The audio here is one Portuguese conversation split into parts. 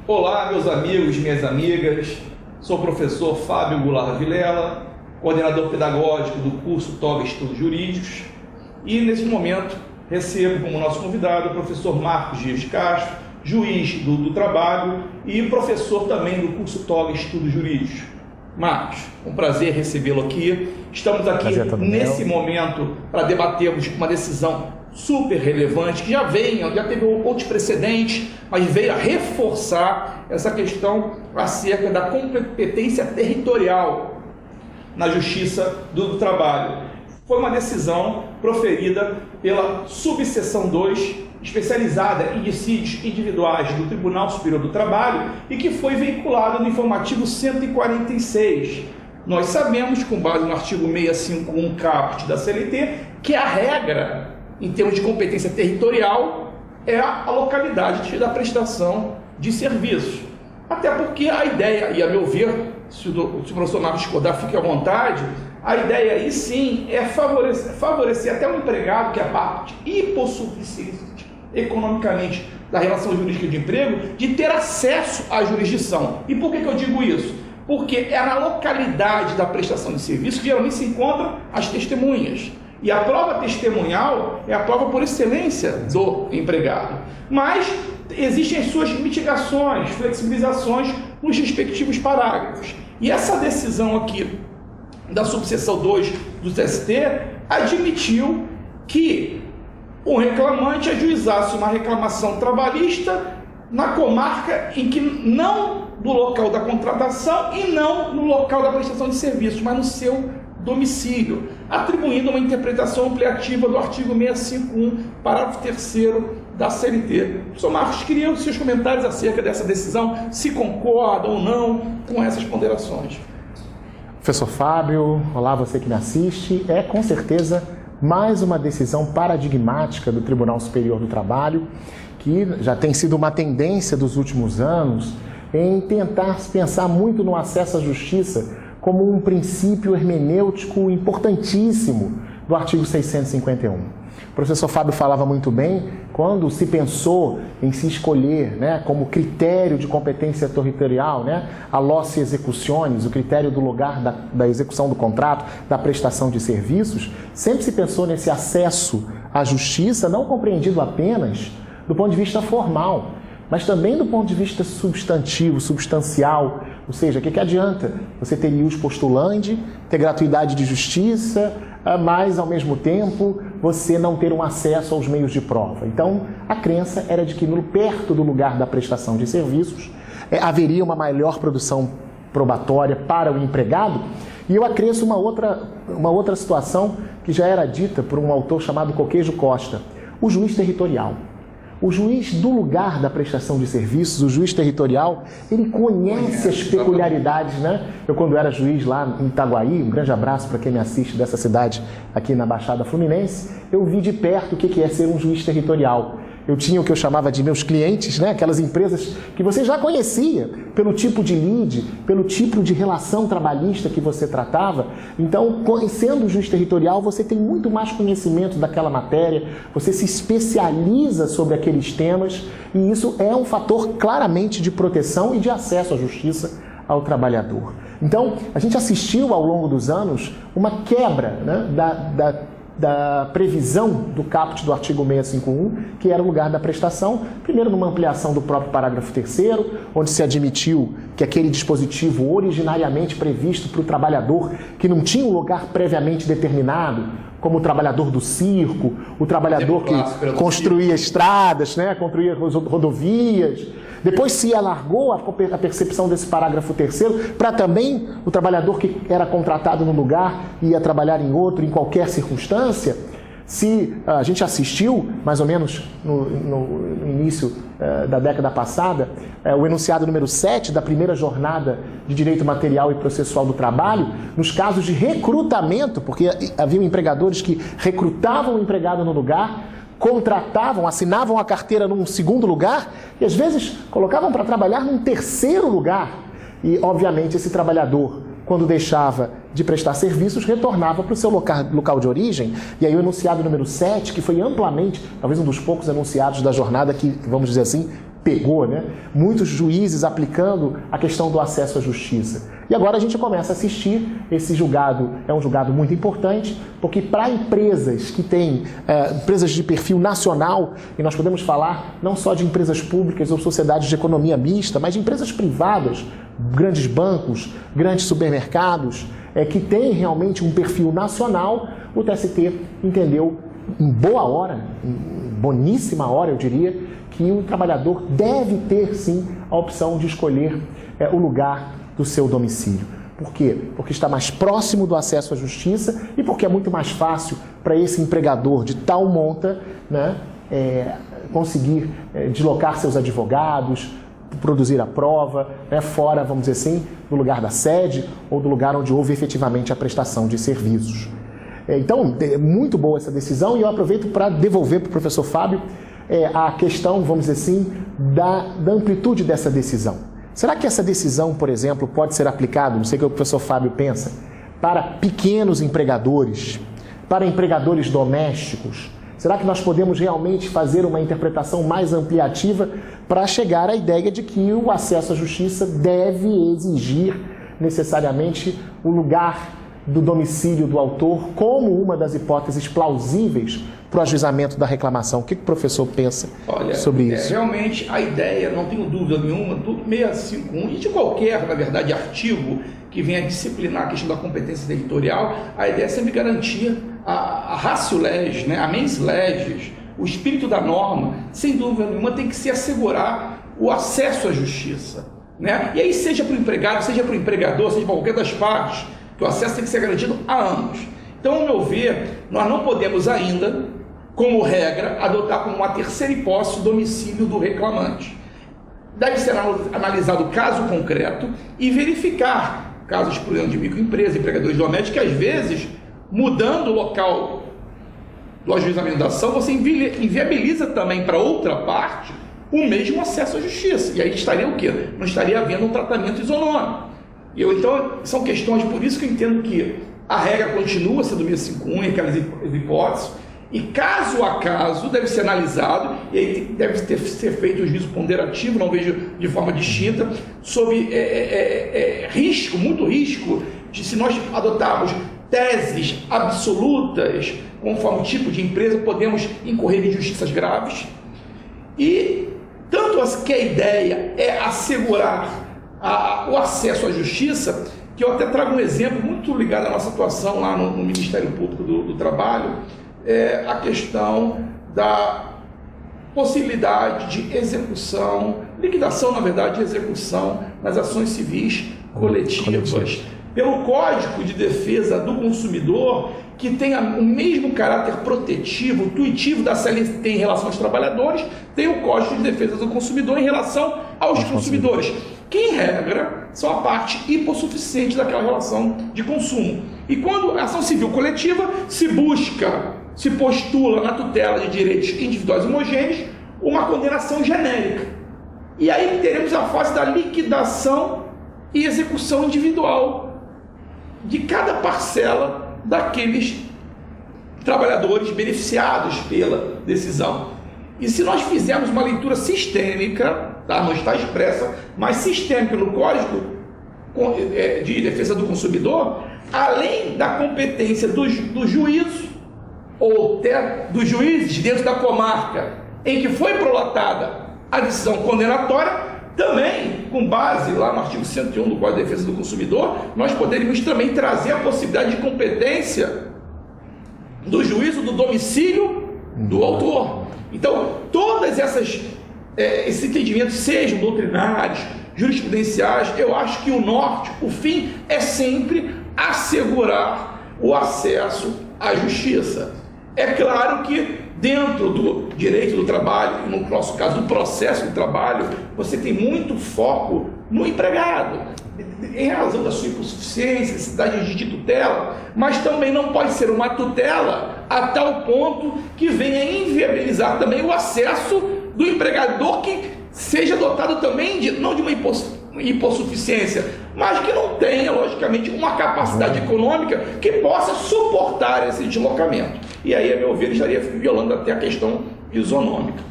Olá, meus amigos, minhas amigas. Sou o professor Fábio Goulart Vilela, coordenador pedagógico do curso TOG Estudos Jurídicos, e nesse momento recebo como nosso convidado o professor Marcos Dias Castro, juiz do trabalho e professor também do curso TOG Estudos Jurídicos. Marcos, um prazer recebê-lo aqui. Estamos aqui nesse momento para debatermos uma decisão super relevante, que já teve outros precedentes, mas veio a reforçar essa questão acerca da competência territorial na Justiça do Trabalho. Foi uma decisão proferida pela subseção 2, especializada em dissídios individuais do Tribunal Superior do Trabalho e que foi veiculada no informativo 146. Nós sabemos, com base no artigo 651 caput da CLT, que a regra em termos de competência territorial é a localidade da prestação de serviços. Até porque a ideia, e a meu ver, se o professor Marcos discordar, fique à vontade, a ideia aí sim é favorecer até um empregado que é parte hipossuficiente economicamente da relação jurídica de emprego, de ter acesso à jurisdição. E por que eu digo isso? Porque é na localidade da prestação de serviço que geralmente se encontram as testemunhas. E a prova testemunhal é a prova por excelência do empregado. Mas existem as suas mitigações, flexibilizações nos respectivos parágrafos. E essa decisão aqui da subseção 2 do TST admitiu que o reclamante ajuizasse uma reclamação trabalhista na comarca em que não no local da contratação e não no local da prestação de serviços, mas no seu domicílio, atribuindo uma interpretação ampliativa do artigo 651, parágrafo 3º da CLT. Professor Marcos, queria os seus comentários acerca dessa decisão, se concorda ou não com essas ponderações. Professor Fábio, olá você que me assiste. É com certeza mais uma decisão paradigmática do Tribunal Superior do Trabalho, que já tem sido uma tendência dos últimos anos em tentar pensar muito no acesso à justiça como um princípio hermenêutico importantíssimo do artigo 651. O professor Fábio falava muito bem quando se pensou em se escolher, como critério de competência territorial, a loci executionis, o critério do lugar da execução do contrato, da prestação de serviços, sempre se pensou nesse acesso à justiça, não compreendido apenas do ponto de vista formal, mas também do ponto de vista substantivo, substancial, ou seja, o que adianta você ter ius postulandi, ter gratuidade de justiça, mas ao mesmo tempo você não ter um acesso aos meios de prova. Então a crença era de que perto do lugar da prestação de serviços haveria uma melhor produção probatória para o empregado. E eu acresço uma outra situação que já era dita por um autor chamado Coqueijo Costa, o juiz territorial. O juiz do lugar da prestação de serviços, o juiz territorial, ele conhece as peculiaridades, Eu, quando era juiz lá em Itaguaí, um grande abraço para quem me assiste dessa cidade aqui na Baixada Fluminense, eu vi de perto o que é ser um juiz territorial. Eu tinha o que eu chamava de meus clientes, aquelas empresas que você já conhecia, pelo tipo de lead, pelo tipo de relação trabalhista que você tratava. Então, sendo juiz territorial, você tem muito mais conhecimento daquela matéria, você se especializa sobre aqueles temas, e isso é um fator claramente de proteção e de acesso à justiça ao trabalhador. Então, a gente assistiu ao longo dos anos uma quebra da previsão do caput do artigo 651, que era o lugar da prestação, primeiro numa ampliação do próprio parágrafo 3º, onde se admitiu que aquele dispositivo originariamente previsto para o trabalhador que não tinha um lugar previamente determinado, como o trabalhador do circo, o trabalhador que construía estradas, construía rodovias. Depois se alargou a percepção desse parágrafo 3º para também o trabalhador que era contratado num lugar e ia trabalhar em outro, em qualquer circunstância. Se a gente assistiu, mais ou menos no início da década passada, o enunciado número 7 da primeira jornada de Direito Material e Processual do Trabalho, nos casos de recrutamento, porque haviam empregadores que recrutavam o empregado no lugar, contratavam, assinavam a carteira num segundo lugar e às vezes colocavam para trabalhar num terceiro lugar. E, obviamente, esse trabalhador, quando deixava de prestar serviços, retornava para o seu local de origem. E aí o enunciado número 7, que foi amplamente, talvez um dos poucos enunciados da jornada que, vamos dizer assim, pegou, né? Muitos juízes aplicando a questão do acesso à justiça. E agora a gente começa a assistir, esse julgado é um julgado muito importante, porque para empresas que têm, empresas de perfil nacional, e nós podemos falar não só de empresas públicas ou sociedades de economia mista, mas de empresas privadas, grandes bancos, grandes supermercados, que têm realmente um perfil nacional, o TST entendeu em boa hora, em boníssima hora eu diria, que o trabalhador deve ter sim a opção de escolher o lugar do seu domicílio. Por quê? Porque está mais próximo do acesso à justiça e porque é muito mais fácil para esse empregador de tal monta, né, conseguir deslocar seus advogados, produzir a prova, né, fora, vamos dizer assim, do lugar da sede ou do lugar onde houve efetivamente a prestação de serviços. Então, é muito boa essa decisão e eu aproveito para devolver para o professor Fábio a questão, vamos dizer assim, da amplitude dessa decisão. Será que essa decisão, por exemplo, pode ser aplicada, não sei o que o professor Fábio pensa, para pequenos empregadores, para empregadores domésticos? Será que nós podemos realmente fazer uma interpretação mais ampliativa para chegar à ideia de que o acesso à justiça deve exigir necessariamente o lugar do domicílio do autor como uma das hipóteses plausíveis para o ajuizamento da reclamação? O que o professor pensa sobre isso? Realmente a ideia, não tenho dúvida nenhuma, do 651 e de qualquer, na verdade, artigo que venha disciplinar a questão da competência territorial, a ideia é sempre garantir a ratio legis, né, a mens legis, o espírito da norma, sem dúvida nenhuma, tem que se assegurar o acesso à justiça, né? E aí, seja para o empregado, seja para o empregador, seja para qualquer das partes, que o acesso tem que ser garantido há anos. Então, ao meu ver, nós não podemos ainda, como regra, adotar como uma terceira hipótese o domicílio do reclamante. Deve ser analisado o caso concreto e verificar casos, por exemplo, de microempresas, empregadores domésticos, que às vezes, mudando o local do ajuizamento da ação, você inviabiliza também para outra parte o mesmo acesso à justiça. E aí estaria o quê? Não estaria havendo um tratamento isonômico. Então, são questões, por isso que eu entendo que a regra continua sendo 651, aquelas hipóteses, e caso a caso deve ser analisado, e aí deve ser feito um juízo ponderativo, não vejo de forma distinta, sob risco, muito risco, de se nós adotarmos teses absolutas, conforme o tipo de empresa, podemos incorrer em injustiças graves, e tanto que a ideia é assegurar o acesso à justiça, que eu até trago um exemplo muito ligado à nossa atuação lá no Ministério Público do Trabalho, a questão da possibilidade de execução, liquidação, na verdade, de execução nas ações civis coletivas, pelo Código de Defesa do Consumidor, que tem o mesmo caráter protetivo, intuitivo da CLT em relação aos trabalhadores, tem o Código de Defesa do Consumidor em relação aos consumidores, que em regra são a parte hipossuficiente daquela relação de consumo. E quando a ação civil coletiva se postula na tutela de direitos individuais homogêneos, uma condenação genérica. E aí teremos a fase da liquidação e execução individual de cada parcela daqueles trabalhadores beneficiados pela decisão. E se nós fizermos uma leitura sistêmica, não está expressa, mas sistêmica no Código de Defesa do Consumidor, além da competência do juízo, ou até dos juízes dentro da comarca em que foi prolatada a decisão condenatória, também, com base lá no artigo 101 do Código de Defesa do Consumidor, nós poderíamos também trazer a possibilidade de competência do juízo do domicílio do autor. Então, todas esses entendimentos, sejam doutrinários, jurisprudenciais, eu acho que o norte, o fim, é sempre assegurar o acesso à justiça. É claro que dentro do direito do trabalho, no nosso caso do processo do trabalho, você tem muito foco no empregado, em razão da sua insuficiência, necessidade de tutela, mas também não pode ser uma tutela a tal ponto que venha inviabilizar também o acesso do empregador, que seja dotado também não de uma hipossuficiência, mas que não tenha, logicamente, uma capacidade econômica que possa suportar esse deslocamento. E aí, a meu ver, estaria violando até a questão isonômica.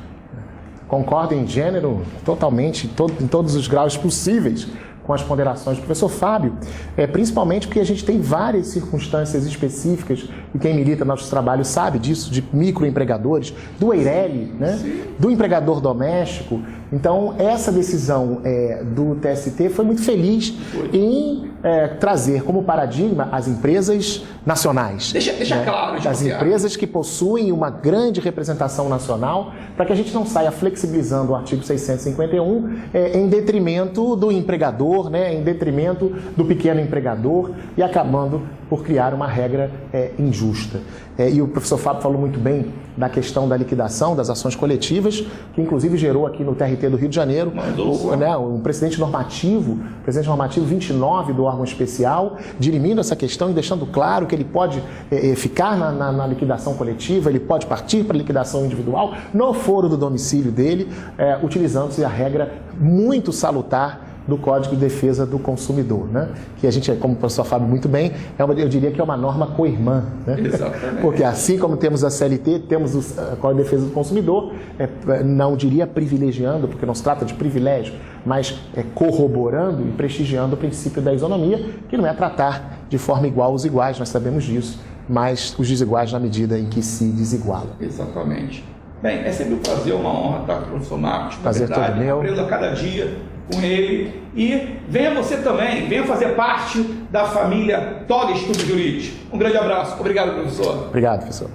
concordo em gênero totalmente, em todos os graus possíveis com as ponderações do professor Fábio, principalmente porque a gente tem várias circunstâncias específicas, e quem milita nossos trabalhos sabe disso, de microempregadores, do EIRELI, né? Do empregador doméstico. Então, essa decisão do TST foi muito feliz em trazer como paradigma as empresas nacionais. Deixa claro, as empresas que possuem uma grande representação nacional, para que a gente não saia flexibilizando o artigo 651 em detrimento do empregador, né, em detrimento do pequeno empregador e acabando por criar uma regra injusta. E o professor Fábio falou muito bem da questão da liquidação das ações coletivas, que inclusive gerou aqui no TRT do Rio de Janeiro um precedente normativo 29 do órgão especial, dirimindo essa questão e deixando claro que ele pode ficar na liquidação coletiva, ele pode partir para a liquidação individual no foro do domicílio dele, utilizando-se a regra muito salutar do Código de Defesa do Consumidor, né? Que a gente, como o professor Fábio muito bem, eu diria que é uma norma co-irmã, né? Exatamente. Porque assim como temos a CLT, temos o Código de Defesa do Consumidor, não diria privilegiando, porque não se trata de privilégio, mas corroborando e prestigiando o princípio da isonomia, que não é tratar de forma igual os iguais, nós sabemos disso, mas os desiguais na medida em que se desigualam. Exatamente. Bem, é sempre um prazer, uma honra estar com o professor Marcos. Prazer todo meu. Aprendo a cada dia com ele. E venha você também, venha fazer parte da família Toga Estudos Jurídicos. Um grande abraço. Obrigado, professor. Obrigado, professor.